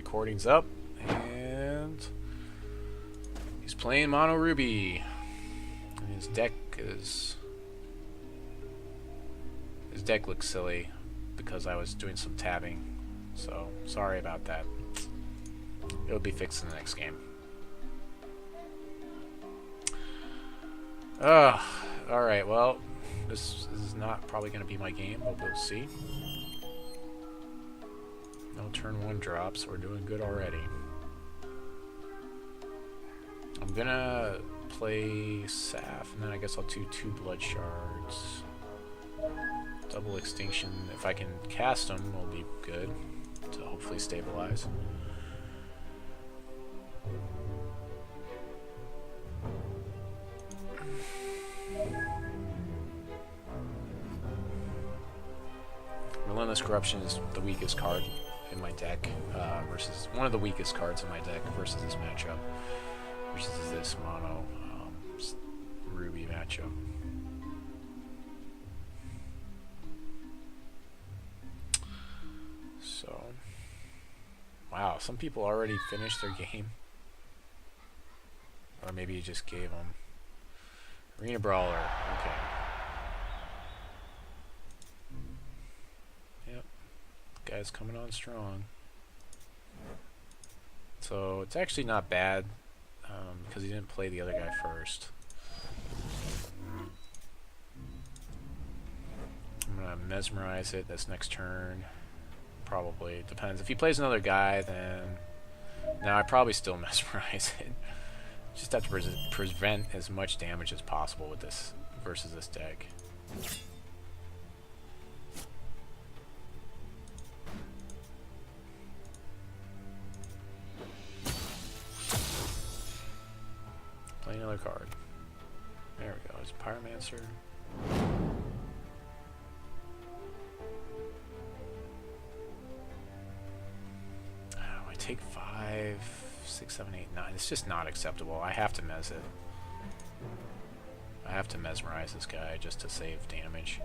recording's up, and he's playing Mono Ruby. And his deck looks silly because I was doing some tabbing, so sorry about that. It'll be fixed in the next game. Alright, well, this is not probably going to be my game, but we'll see. No turn 1 drops, we're doing good already. I'm gonna play Saph, and then I guess I'll do 2 blood shards. Double Extinction. If I can cast them, will be good to hopefully stabilize. Relentless Corruption is the weakest card in my deck, versus one of the weakest cards in my deck versus this matchup, versus this mono Ruby matchup. So, wow, some people already finished their game, or maybe you just gave them Arena Brawler. Okay. Yep, guy's coming on strong. So it's actually not bad because he didn't play the other guy first. I'm gonna mesmerize it this next turn. Probably. It depends. If he plays another guy, then no, I probably still mesmerize it. Just have to prevent as much damage as possible with this versus this deck. Play another card. There we go. It's Pyromancer. Take 5, 6, 7, 8, 9. It's just not acceptable. I have to mez it. I have to mesmerize this guy just to save damage.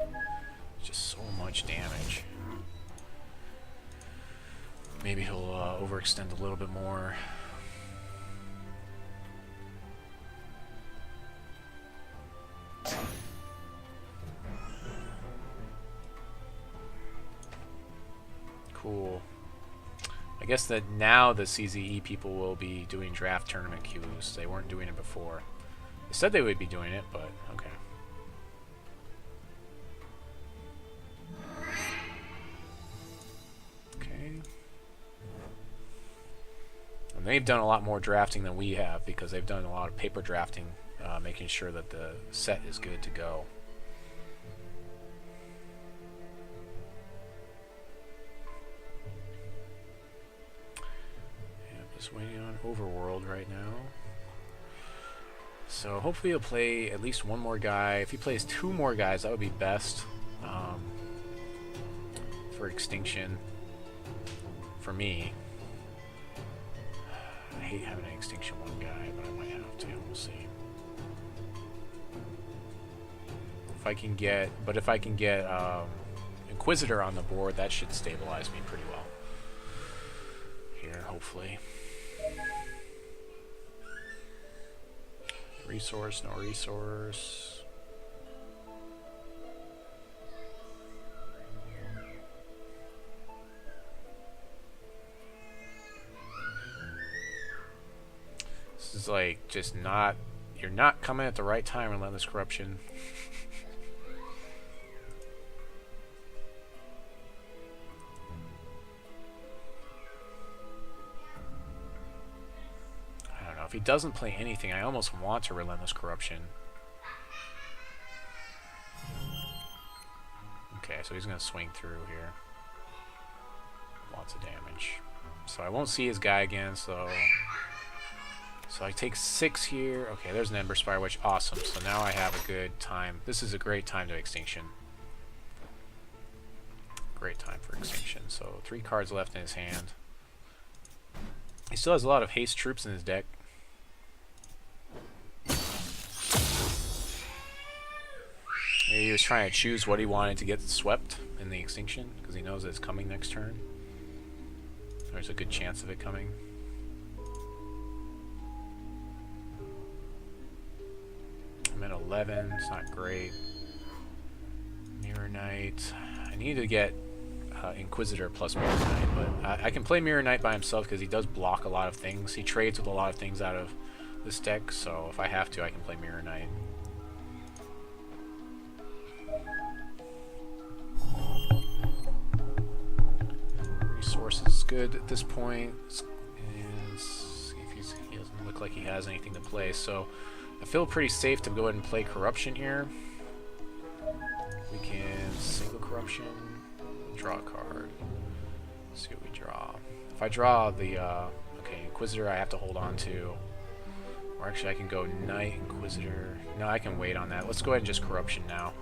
It's just so much damage. Maybe he'll overextend a little bit more. Cool. I guess that now the CZE people will be doing draft tournament queues. They weren't doing it before. They said they would be doing it, but okay. Okay. And they've done a lot more drafting than we have because they've done a lot of paper drafting, making sure that the set is good to go. Just waiting on Overworld right now. So hopefully he'll play at least one more guy. If he plays 2 more guys, that would be best for Extinction. For me. I hate having an Extinction 1 guy, but I might have to. We'll see. If I can get, Inquisitor on the board, that should stabilize me pretty well. Here, hopefully. Resource, no resource. This is like just not, you're not coming at the right time, Relentless Corruption. If he doesn't play anything, I almost want a Relentless Corruption. Okay, so he's going to swing through here. Lots of damage. So I won't see his guy again, so I take 6 here. Okay, there's an Ember Spire Witch. Awesome. So now I have a good time. This is a great time to Extinction. Great time for Extinction. So 3 cards left in his hand. He still has a lot of haste troops in his deck. He was trying to choose what he wanted to get swept in the Extinction because he knows that it's coming next turn. There's a good chance of it coming. I'm at 11. It's not great. Mirror Knight. I need to get Inquisitor plus Mirror Knight, but I can play Mirror Knight by himself because he does block a lot of things. He trades with a lot of things out of this deck, so if I have to, I can play Mirror Knight. Resources good at this point. And see if he doesn't look like he has anything to play, so I feel pretty safe to go ahead and play Corruption here. We can single Corruption, draw a card. Let's see what we draw. If I draw the okay, Inquisitor, I have to hold on to. Or actually, I can go Knight, Inquisitor. No, I can wait on that. Let's go ahead and just Corruption now.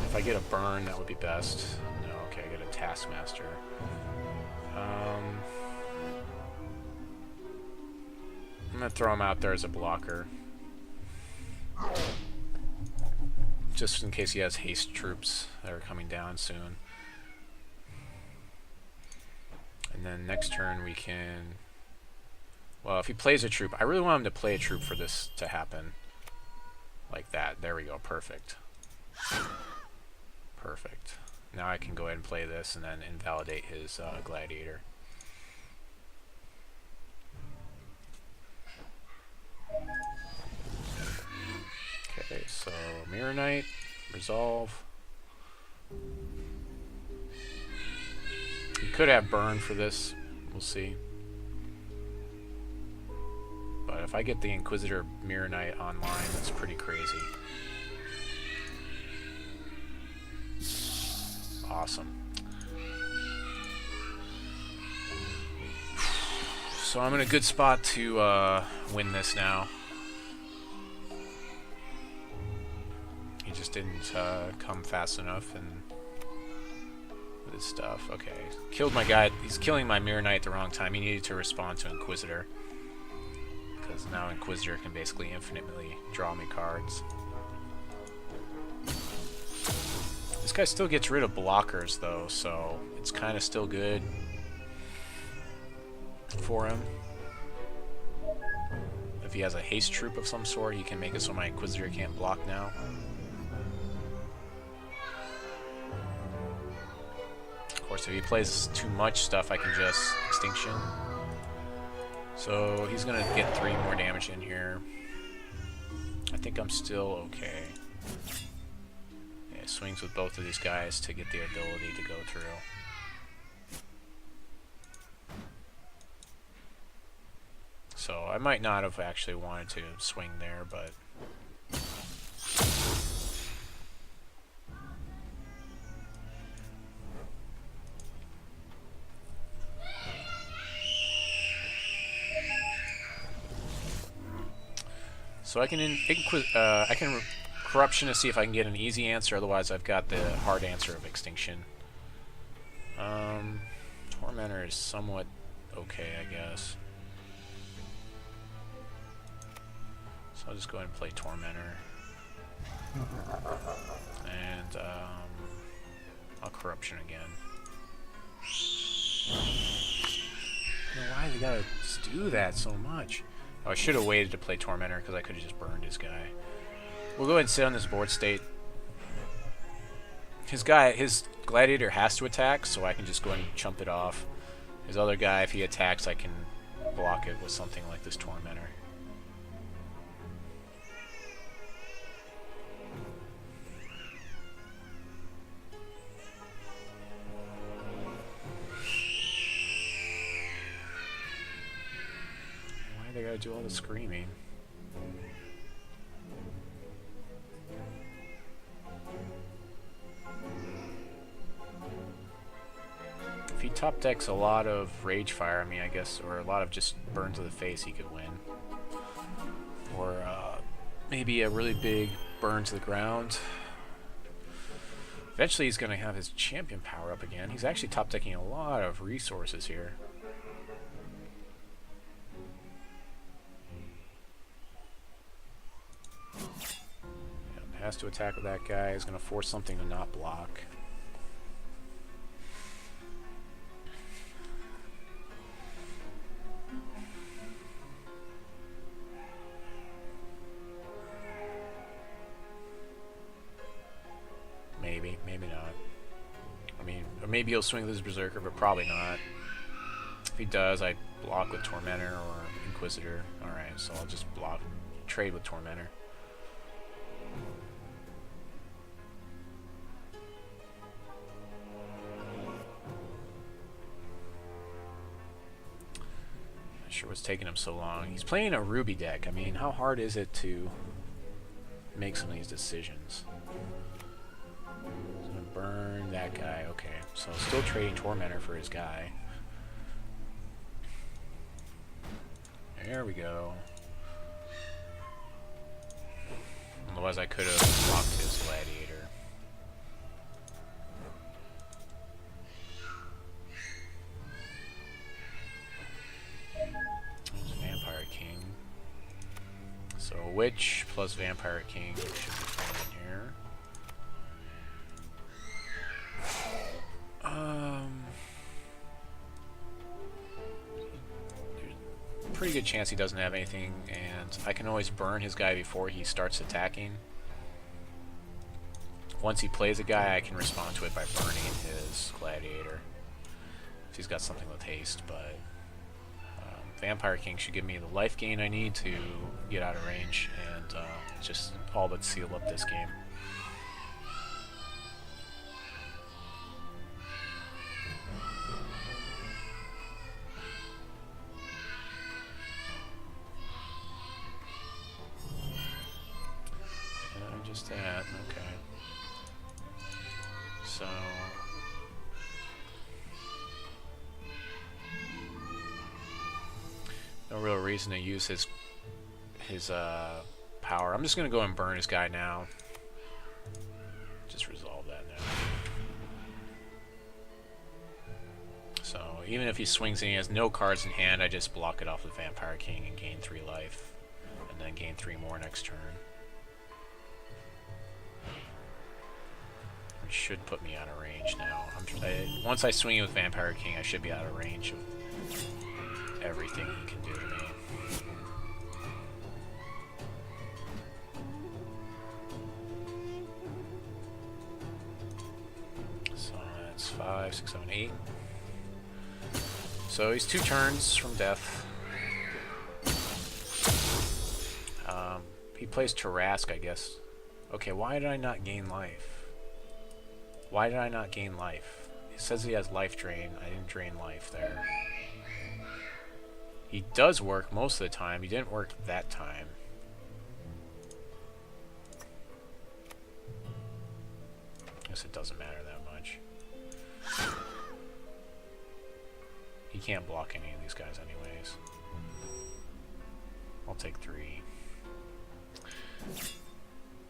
If I get a burn, that would be best. No, okay, I get a Taskmaster. I'm gonna throw him out there as a blocker. Just in case he has haste troops that are coming down soon. And then next turn we can... Well, if he plays a troop, I really want him to play a troop for this to happen. Like that. There we go. Perfect. Perfect. Now I can go ahead and play this and then invalidate his gladiator. Okay, so Mirror Knight, resolve. You could have burn for this, we'll see. But if I get the Inquisitor Mirror Knight online, that's pretty crazy. Awesome. So I'm in a good spot to win this now. He just didn't come fast enough and with his stuff. Okay, killed my guy. He's killing my Mirror Knight at the wrong time. He needed to respond to Inquisitor because now Inquisitor can basically infinitely draw me cards. This guy still gets rid of blockers though, so it's kind of still good for him. If he has a haste troop of some sort, he can make it so my Inquisitor can't block now. Of course, if he plays too much stuff, I can just Extinction. So he's gonna get 3 more damage in here. I think I'm still okay. Yeah, swings with both of these guys to get the ability to go through. So I might not have actually wanted to swing there, but so I can Corruption to see if I can get an easy answer. Otherwise, I've got the hard answer of Extinction. Tormentor is somewhat okay, I guess. So I'll just go ahead and play Tormentor. And I'll Corruption again. I don't know why they gotta do that so much. Oh, I should have waited to play Tormentor because I could have just burned his guy. We'll go ahead and sit on this board state. His gladiator has to attack, so I can just go ahead and chump it off. His other guy, if he attacks, I can block it with something like this Tormentor. Why they gotta do all the screaming? If he top decks a lot of Rage Fire, I mean, I guess, or a lot of just burn to the face, he could win. Or maybe a really big burn to the ground. Eventually he's going to have his champion power up again. He's actually top decking a lot of resources here. Yep, has to attack with that guy. He's going to force something to not block. maybe not. I mean, or maybe he'll swing with his Berserker, but probably not. If he does, I block with Tormentor or Inquisitor. Alright, so I'll just block, trade with Tormentor. Not sure what's taking him so long. He's playing a Ruby deck. I mean, how hard is it to make some of these decisions? Burn that guy. Okay, so still trading Tormentor for his guy. There we go. Otherwise I could have blocked his Gladiator. There's Vampire King. So Witch plus Vampire King should be fine here. Pretty good chance he doesn't have anything, and I can always burn his guy before he starts attacking. Once he plays a guy, I can respond to it by burning his Gladiator if he's got something with haste, but Vampire King should give me the life gain I need to get out of range and just all but seal up this game. Just that, okay. So no real reason to use his power. I'm just gonna go and burn his guy now. Just resolve that now. So even if he swings and he has no cards in hand, I just block it off with Vampire King and gain 3 life, and then gain 3 more next turn. Should put me out of range now. Once I swing with Vampire King, I should be out of range of everything he can do to me. So that's 5, 6, 7, 8. So he's 2 turns from death. He plays Thrashed, I guess. Okay, why did I not gain life? Why did I not gain life? It says he has life drain. I didn't drain life there. He does work most of the time. He didn't work that time. I guess it doesn't matter that much. He can't block any of these guys anyways. I'll take 3.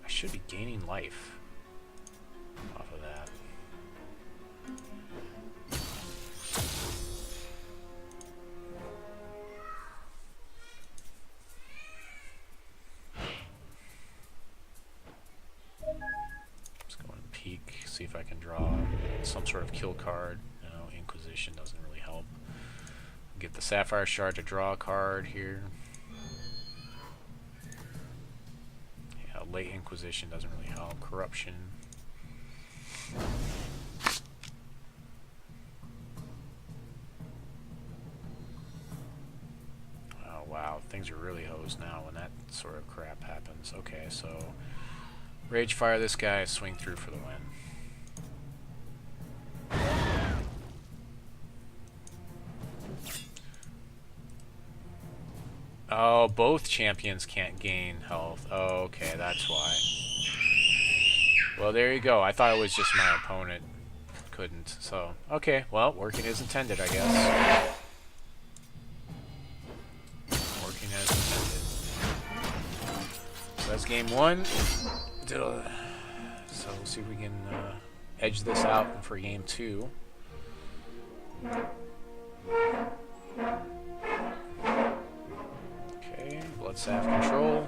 I should be gaining life off of that. Let's go and peek, see if I can draw some sort of kill card. No, Inquisition doesn't really help. Get the Sapphire Shard to draw a card here. Yeah, late Inquisition doesn't really help. Corruption. Oh wow, things are really hosed now when that sort of crap happens. Okay, so Rage Fire this guy, swing through for the win. Oh, both champions can't gain health. Oh, okay, that's why. Well, there you go. I thought it was just my opponent couldn't. So, okay, well, working as intended, I guess. Working as intended. So that's game 1. So we'll see if we can edge this out for game 2. Okay, Bloodstaff control.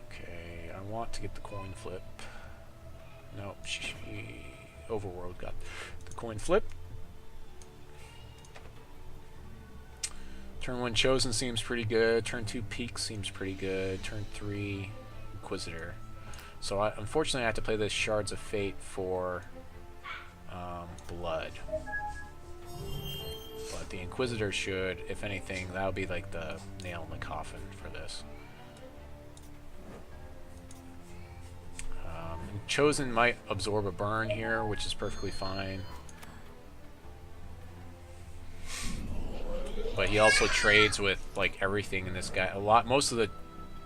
Okay, I want to get the coin flip. Nope, Overworld got the coin flip. Turn 1 Chosen seems pretty good. Turn 2 Peak seems pretty good. Turn 3 Inquisitor. So unfortunately I have to play this Shards of Fate for blood. But the Inquisitor should, if anything, that'll be like the nail in the coffin for this. Chosen might absorb a burn here, which is perfectly fine. But he also trades with like everything in this guy. Most of the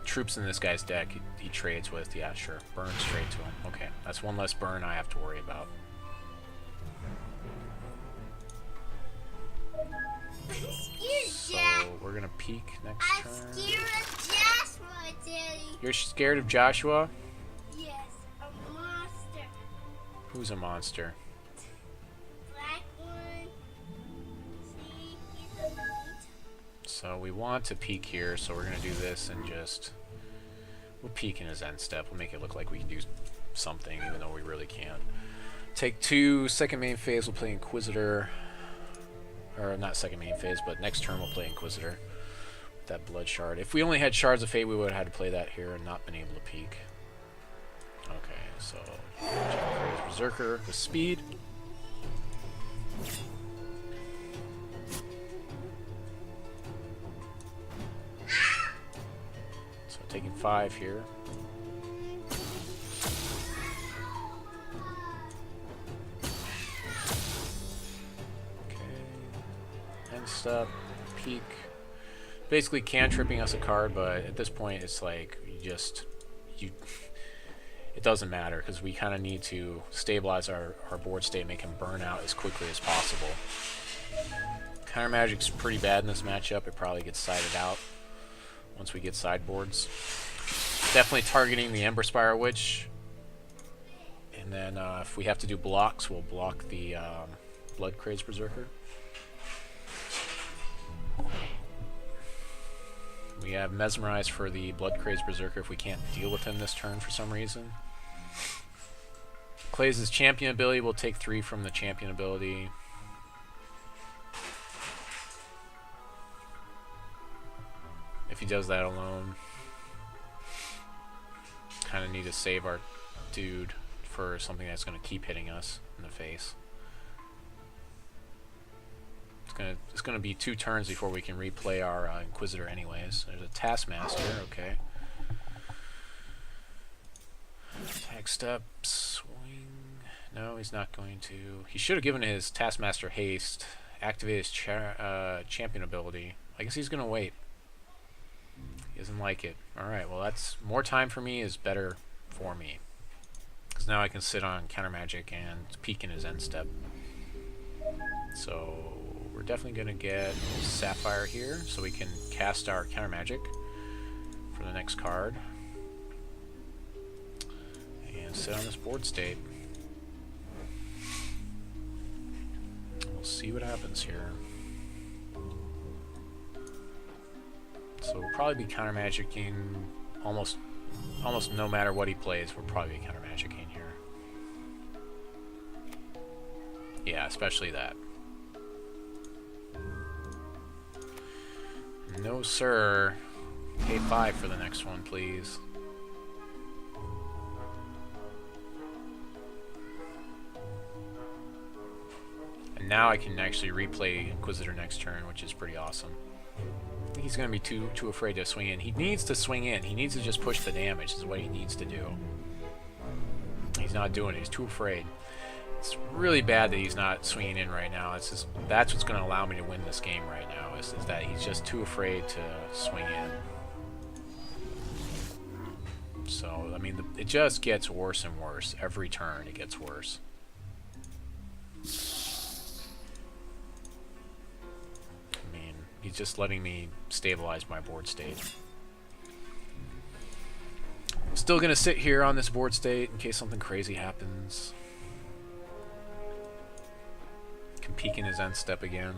troops in this guy's deck he trades with. Yeah, sure. Burn straight to him. Okay, that's one less burn I have to worry about. So we're gonna peek next turn. I'm scared of Joshua, Daddy. You're scared of Joshua? Yes, a monster. Who's a monster? Black one. See, he's a meat. So we want to peek here, so we're gonna do this and just we'll peek in his end step. We'll make it look like we can do something, even though we really can't. Take 2, second main phase. We'll play Inquisitor. Or not second main phase, but next turn we'll play Inquisitor. With that Blood Shard. If we only had Shards of Fate, we would have had to play that here and not been able to peek. Okay, so Berserker with speed. So taking 5 here. Up, peek, basically cantripping us a card, but at this point it's like it doesn't matter because we kind of need to stabilize our board state, make him burn out as quickly as possible. Countermagic's pretty bad in this matchup. It probably gets sided out once we get sideboards. Definitely targeting the Ember Spire Witch, and then if we have to do blocks, we'll block the Blood Craze Berserker. We have Mesmerize for the Blood Craze Berserker if we can't deal with him this turn for some reason. Clay's champion ability will take 3 from the champion ability. If he does that alone. Kind of need to save our dude for something that's going to keep hitting us in the face. It's gonna be 2 turns before we can replay our Inquisitor anyways. There's a Taskmaster, okay. Attack step, swing. No, he's not going to. He should have given his Taskmaster haste, activate his champion ability. I guess he's gonna wait. He doesn't like it. Alright, well that's more time for me is better for me. Because now I can sit on Countermagic and peek in his end step. So we're definitely going to get Sapphire here, so we can cast our Countermagic for the next card. And sit on this board state. We'll see what happens here. So we'll probably be Countermagicking almost no matter what he plays, we'll probably be Countermagicking here. Yeah, especially that. No, sir. Pay 5 for the next one, please. And now I can actually replay Inquisitor next turn, which is pretty awesome. I think he's going to be too afraid to swing in. He needs to swing in. He needs to just push the damage is what he needs to do. He's not doing it. He's too afraid. It's really bad that he's not swinging in right now. That's what's going to allow me to win this game right now, is that he's just too afraid to swing in. So, I mean, it just gets worse and worse. Every turn it gets worse. I mean, he's just letting me stabilize my board state. Still going to sit here on this board state in case something crazy happens. Can peek in his end step again.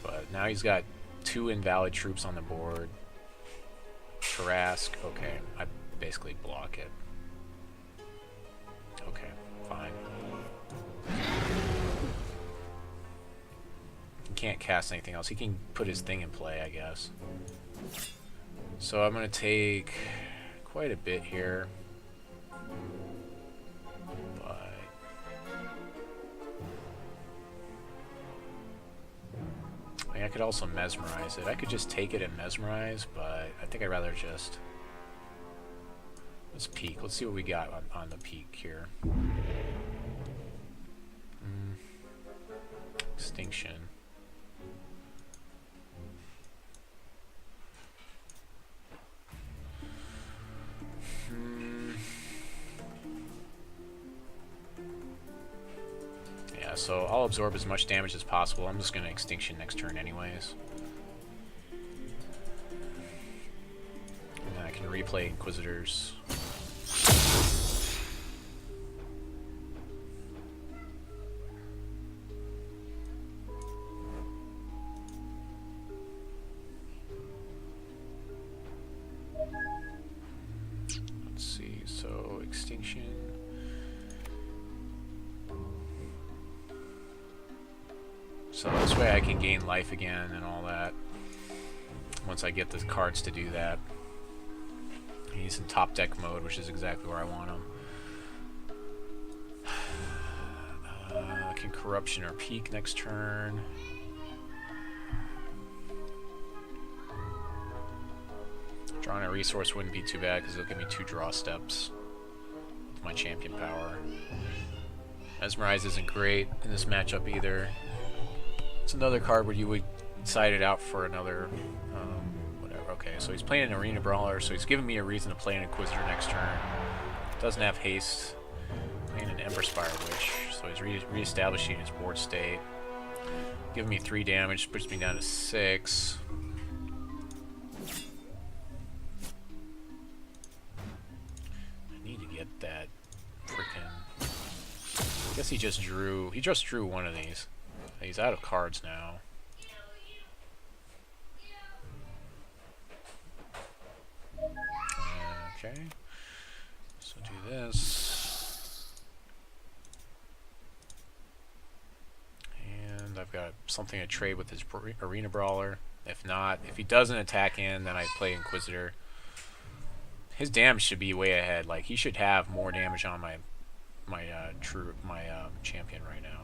But now he's got 2 invalid troops on the board. Tarrasque, okay. I basically block it. Okay. Fine. He can't cast anything else. He can put his thing in play, I guess. So I'm going to take quite a bit here. But I mean, I could also mesmerize it. I could just take it and mesmerize, but I think I'd rather just... Let's peek. Let's see what we got on the peak here. Extinction. Yeah, so I'll absorb as much damage as possible. I'm just going to Extinction next turn anyways. And then I can replay Inquisitors. Let's see, so Extinction. So this way I can gain life again and all that. Once I get the cards to do that. He's in top deck mode, which is exactly where I want him. Can Corruption or Peak next turn. Drawing a resource wouldn't be too bad because it'll give me 2 draw steps with my champion power. Mesmerize isn't great in this matchup either. It's another card where you would side it out for another whatever. Okay, so he's playing an Arena Brawler, so he's giving me a reason to play an Inquisitor next turn. Doesn't have haste. Playing an Emberspire Witch, so he's re-establishing his board state. Giving me 3 damage, puts me down to 6. I need to get that freaking... I guess he just drew one of these. He's out of cards now. Okay. So do this. And I've got something to trade with his Arena Brawler. If not, if he doesn't attack in, then I play Inquisitor. His damage should be way ahead. Like, he should have more damage on my champion right now.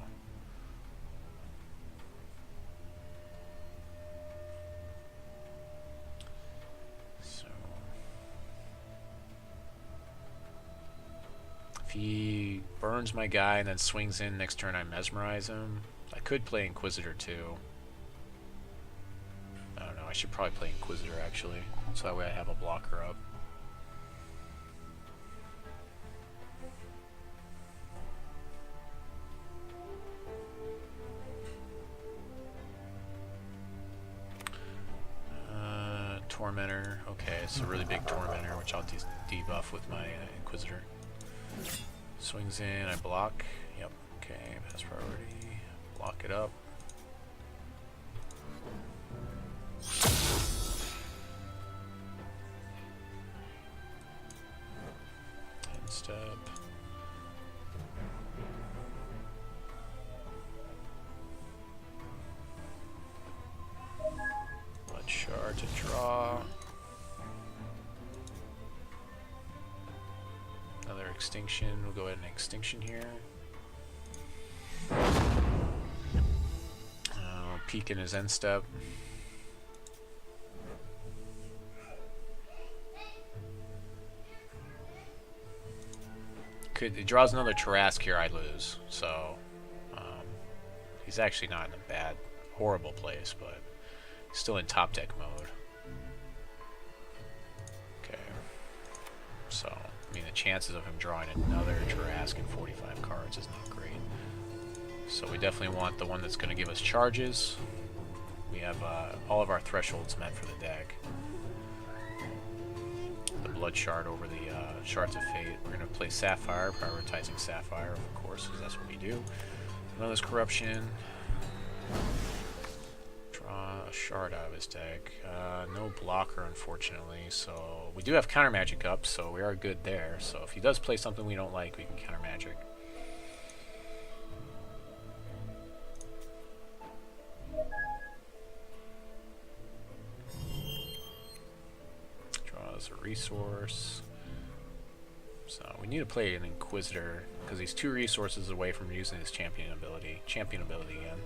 If he burns my guy and then swings in next turn, I mesmerize him. I could play Inquisitor too. I don't know, I should probably play Inquisitor actually, so that way I have a blocker up. Tormentor, okay, it's a really big Tormentor, which I'll debuff with my Inquisitor. Swings in, I block. Yep, okay, pass priority. Block it up. End step. Blood Shard to draw. Another Extinction. We'll go ahead and Extinction here. Peek in his end step. He draws another Thrashed here, I lose. So he's actually not in a bad, horrible place, but he's still in top deck mode. Okay. So I mean, the chances of him drawing another Thrashed in 45 cards is not great. So we definitely want the one that's going to give us charges. We have all of our thresholds met for the deck. The Blood Shard over the Shards of Fate. We're going to play Sapphire, prioritizing Sapphire, of course, because that's what we do. Another Corruption. Draw a Shard out of his deck. No blocker, unfortunately. So we do have Countermagic up, so we are good there. So if he does play something we don't like, we can Countermagic. us a resource. So we need to play an Inquisitor because he's 2 resources away from using his champion ability again.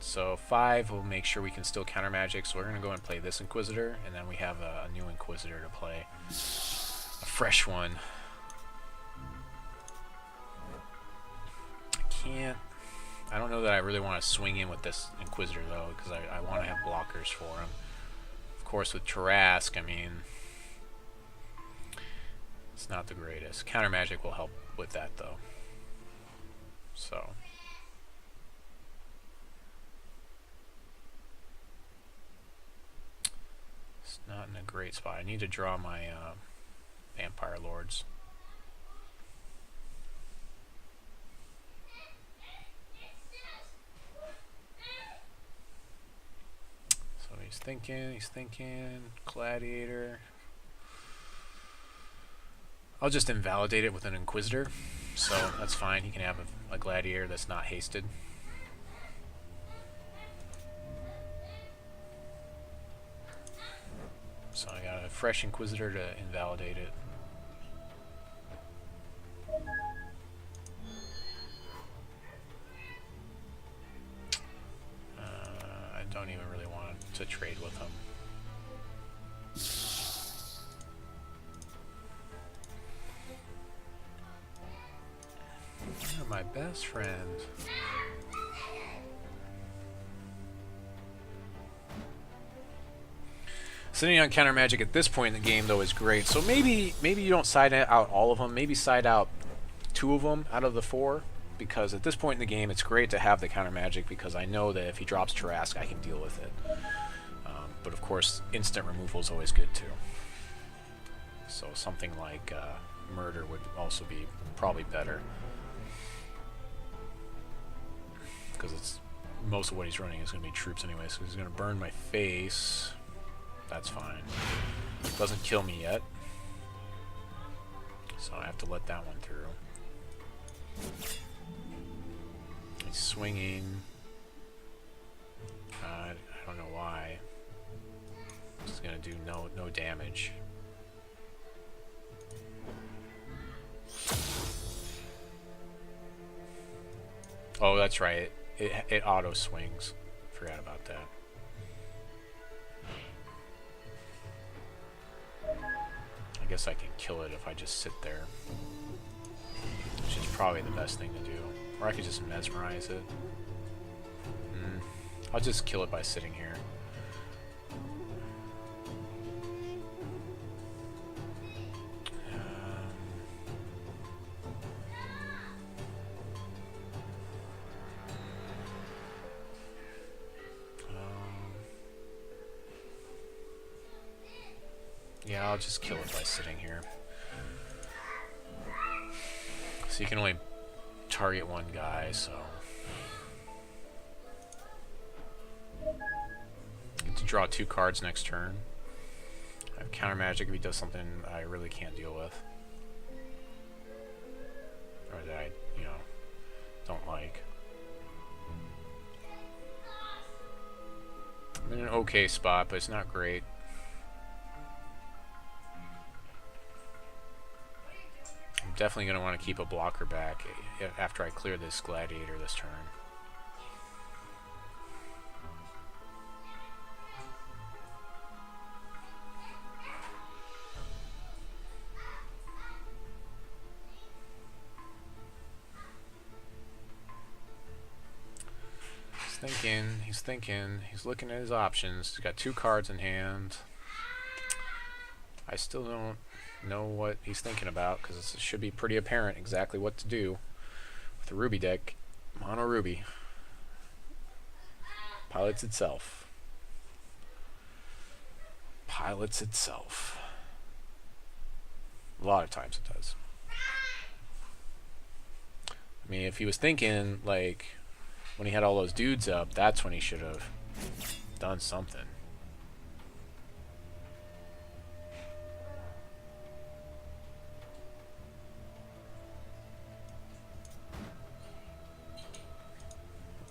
So 5 will make sure we can still counter magic. So we're going to go and play this Inquisitor, and then we have a new Inquisitor to play, a fresh one. I don't know that I really want to swing in with this Inquisitor though, because I want to have blockers for him. Of course, with Thrashed, I mean, it's not the greatest. Countermagic will help with that though. So. It's not in a great spot. I need to draw my Vampire Lords. He's thinking, Gladiator. I'll just invalidate it with an Inquisitor, so that's fine. He can have a Gladiator that's not hasted. So I got a fresh Inquisitor to invalidate it. I don't even really want to trade with him. You're my best friend. Sitting on counter magic at this point in the game though is great. So maybe you don't side out all of them. Maybe side out 2 of them out of the 4. Because at this point in the game, it's great to have the counter magic because I know that if he drops Thrashed, I can deal with it. But of course, instant removal is always good too. So something like Murder would also be probably better. Because it's most of what he's running is going to be troops anyway, so he's going to burn my face. That's fine. Doesn't kill me yet. So I have to let that one through. He's swinging. I don't know why. It's gonna do no damage. Oh, that's right. It auto swings. Forgot about that. I guess I can kill it if I just sit there, which is probably the best thing to do. Or I could just mesmerize it. I'll just kill it by sitting here. Yeah, I'll just kill it by sitting here. So you can only target one guy, so get to draw 2 cards next turn. I have counter magic if he does something I really can't deal with, or that I, don't like. I'm in an okay spot, but it's not great. I'm definitely going to want to keep a blocker back after I clear this Gladiator this turn. He's thinking, he's looking at his options. He's got 2 cards in hand. I still don't know what he's thinking about because it should be pretty apparent exactly what to do with the Ruby deck. Mono Ruby pilots itself. Pilots itself. A lot of times it does. I mean, if he was thinking like when he had all those dudes up, that's when he should have done something.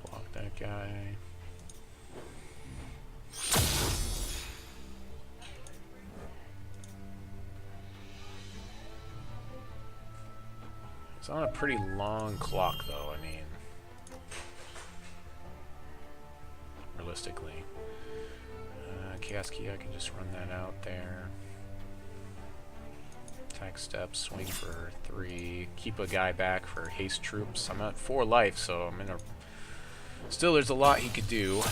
Block that guy. It's on a pretty long clock, though, I mean, realistically. Chaos Key, I can just run that out there. Attack step, swing for 3, keep a guy back for haste troops. I'm at 4 life, so I'm in a... Still, there's a lot he could do.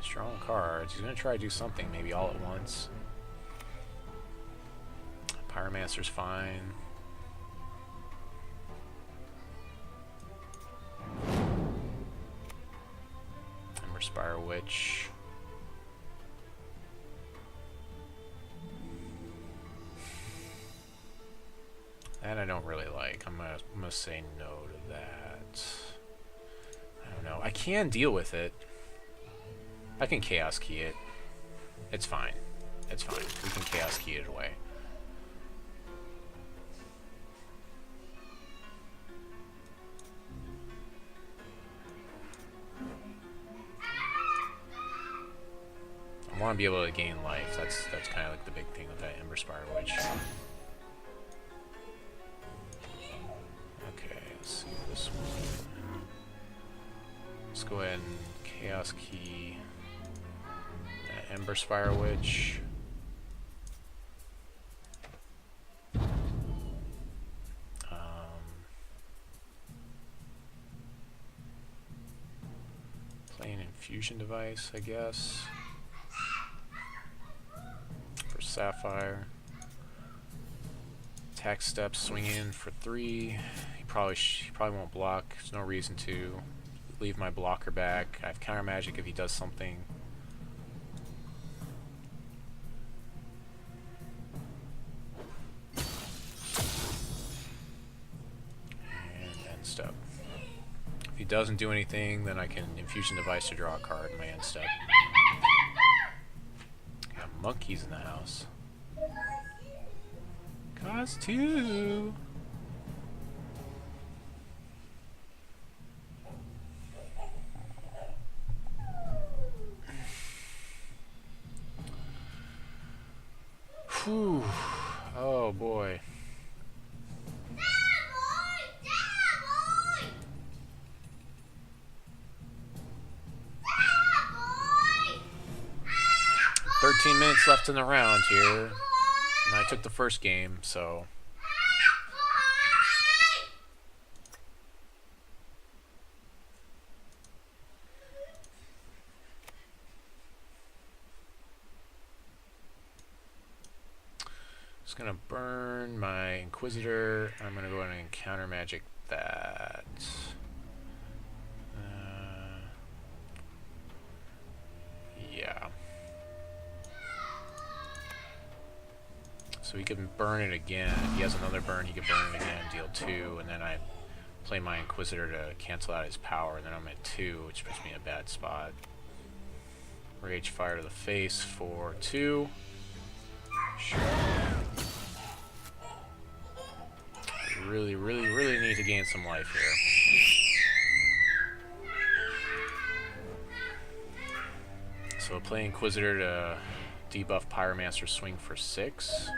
Strong cards. He's going to try to do something, maybe all at once. Pyromancer's fine. Emberspire Witch. That I don't really like. I'm gonna say no to that. I don't know. I can deal with it. I can Chaos Key it. It's fine. It's fine. We can Chaos Key it away. I want to be able to gain life. That's kind of like the big thing with that Emberspire Witch. Okay, let's see this one. Let's go ahead and Chaos Key that Emberspire Witch. Play an Infusion Device, I guess. For Sapphire. Attack step, swing in for 3. He probably won't block. There's no reason to. Leave my blocker back. I have Countermagic if he does something. And end step. If he doesn't do anything, then I can Infusion Device to draw a card in my end step. Got monkeys in the house. Cost 2. Whew. Oh boy. 13 minutes left in the round here. And I took the first game, so... Just gonna burn my Inquisitor. I'm gonna go ahead and Countermagic that. Yeah. So he can burn it again. If he has another burn, he can burn it again, deal 2, and then I play my Inquisitor to cancel out his power, and then I'm at 2, which puts me in a bad spot. Rage Fire to the face for 2. Sure. I really need to gain some life here. So play Inquisitor to debuff Pyromancer, swing for 6.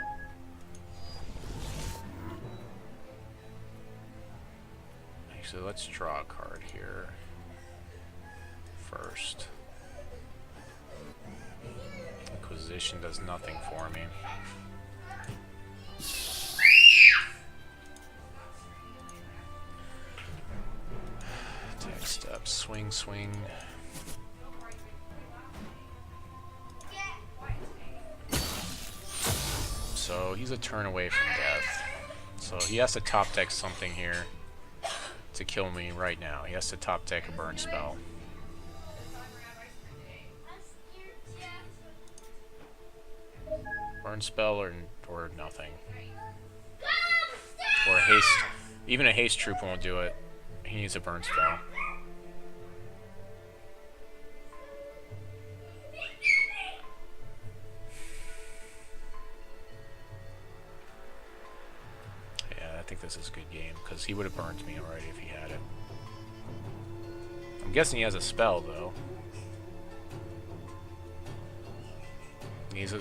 Actually, let's draw a card here first. Inquisition does nothing for me. Attack step, swing, swing. So he's a turn away from death. So he has to top deck something here to kill me right now. He has to top deck a burn spell. Burn spell or nothing. Or a haste. Even a haste troop won't do it. He needs a burn spell. Yeah, I think this is a good game because he would have burned me already if he had it. I'm I'm guessing he has a spell though.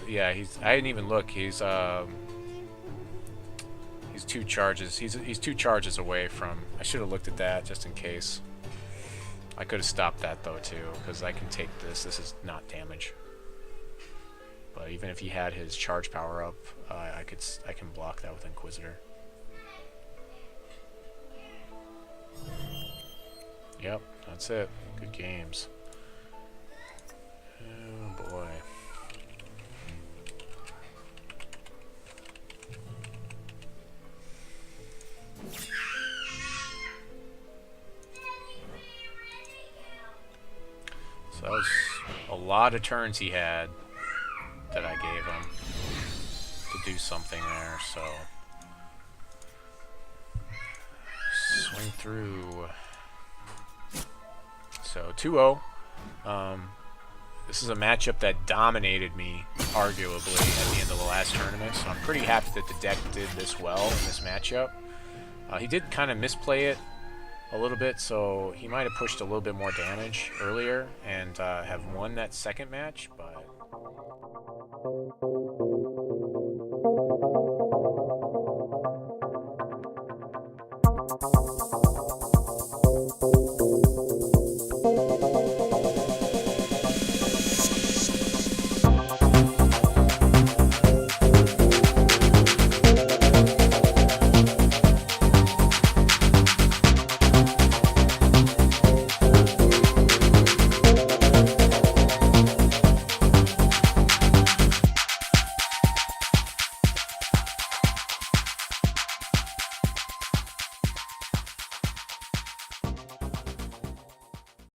Yeah, I didn't even look. He's 2 charges. He's 2 charges away from. I should have looked at that just in case. I could have stopped that though too, because I can take this. This is not damage. But even if he had his charge power up, I can block that with Inquisitor. Yep, that's it. Good games. Oh boy. So that was a lot of turns he had that I gave him to do something there, so swing through. So 2-0. This is a matchup that dominated me, arguably, at the end of the last tournament, so I'm pretty happy that the deck did this well in this matchup. He did kind of misplay it a little bit, so he might have pushed a little bit more damage earlier and have won that second match, but